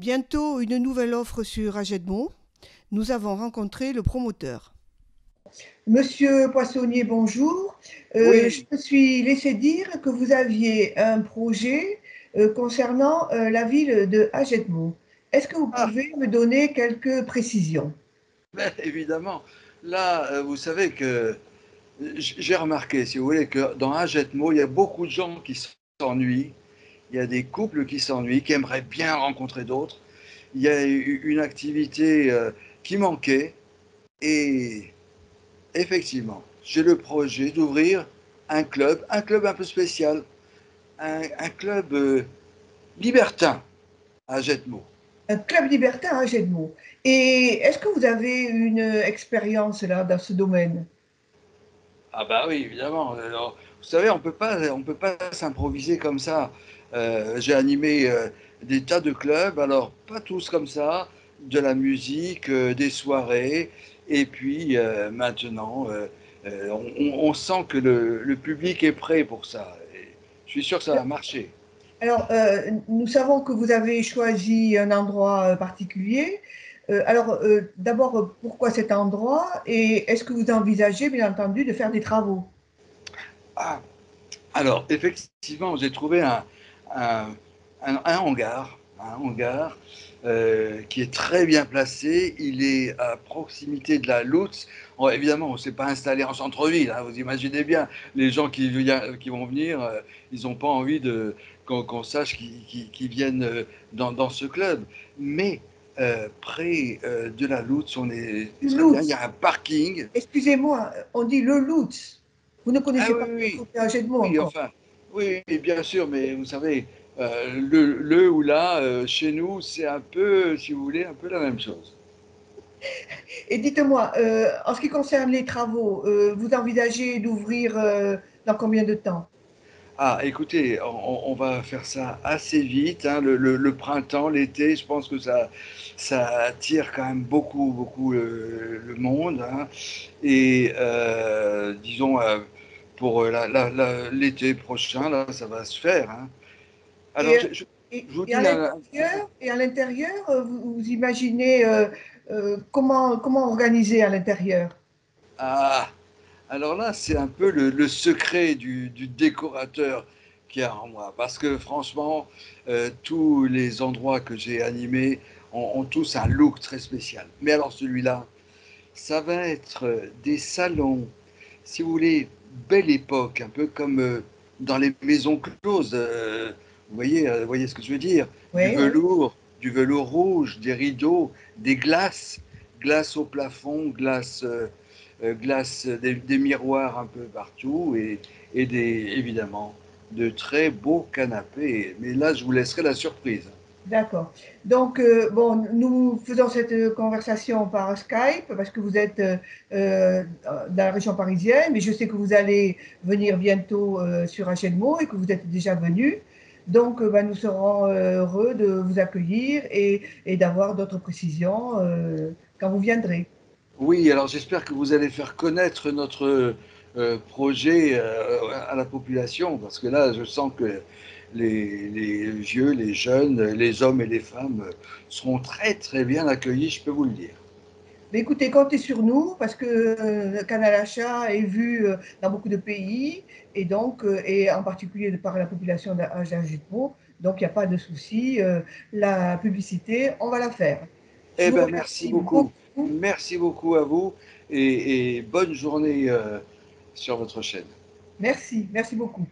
Bientôt une nouvelle offre sur Ajedmo. Nous avons rencontré le promoteur. Monsieur Poissonnier, bonjour. Je Oui, me suis laissé dire que vous aviez un projet concernant la ville de Agetmo. Est-ce que vous ah, pouvez me donner quelques précisions? ben, évidemment. Là, vous savez que j'ai remarqué, si vous voulez, que dans un jet de mots, il y a beaucoup de gens qui s'ennuient. Il y a des couples qui s'ennuient, qui aimeraient bien rencontrer d'autres. Il y a une activité qui manquait. Et effectivement, j'ai le projet d'ouvrir un club un peu spécial, un club libertin à Jetmo. Un club libertin à Agetmo. Et est-ce que vous avez une expérience là dans ce domaine? Ah bah oui, évidemment. Alors, vous savez, on peut pas s'improviser comme ça. J'ai animé des tas de clubs, alors pas tous comme ça, de la musique, des soirées, et puis maintenant, on sent que le public est prêt pour ça. Et je suis sûr que ça va marcher. Alors, nous savons que vous avez choisi un endroit particulier. D'abord, pourquoi cet endroit et est-ce que vous envisagez, bien entendu, de faire des travaux? Ah, alors, effectivement, j'ai trouvé un, un hangar qui est très bien placé. Il est à proximité de la Loutz. Évidemment, on ne s'est pas installé en centre-ville, hein, vous imaginez bien. Les gens qui vont venir, ils n'ont pas envie qu'on sache qu'ils viennent dans ce club. Mais près de la Loutz, on est Le très bien. Il y Lutz. a un parking. Excusez-moi, on dit le Lutz. Vous ne Ah connaissez oui, pas le oui, côté jet de mots oui, encore. enfin, oui, oui, bien sûr, mais vous savez, le ou la, chez nous, c'est un peu, si vous voulez, un peu la même chose. Et dites-moi, en ce qui concerne les travaux, vous envisagez d'ouvrir dans combien de temps? Ah, écoutez, on va faire ça assez vite, hein, le printemps, l'été, je pense que ça attire quand même beaucoup le monde, hein, et disons, pour l'été prochain, là, ça va se faire, hein. Et, Alors, je vous et à dis l'intérieur, vous imaginez comment organiser à l'intérieur? ah, alors là, c'est un peu le secret du décorateur qui a en moi. Parce que franchement, tous les endroits que j'ai animés ont tous un look très spécial. Mais alors celui-là, ça va être des salons, si vous voulez, belle époque, un peu comme dans les maisons closes. Vous voyez ce que je veux dire? Oui, oui. Du velours rouge, des rideaux, des glaces, glaces au plafond, glace des miroirs un peu partout et évidemment de très beaux canapés. Mais là, je vous laisserai la surprise. D'accord. Donc, bon, nous faisons cette conversation par Skype parce que vous êtes dans la région parisienne, mais je sais que vous allez venir bientôt sur Hachet-de-Mots et que vous êtes déjà venu. Donc, bah, nous serons heureux de vous accueillir et d'avoir d'autres précisions quand vous viendrez. Oui, alors j'espère que vous allez faire connaître notre projet à la population, parce que là, je sens que les vieux, les jeunes, les hommes et les femmes seront très bien accueillis, je peux vous le dire. Mais écoutez, comptez sur nous parce que Canal Achat est vu dans beaucoup de pays et donc, et en particulier par la population d'Ajaccio. Donc, il n'y a pas de souci. La publicité, on va la faire. Je Eh vous bien, merci remercie beaucoup. beaucoup. Merci beaucoup à vous et bonne journée sur votre chaîne. Merci, merci beaucoup.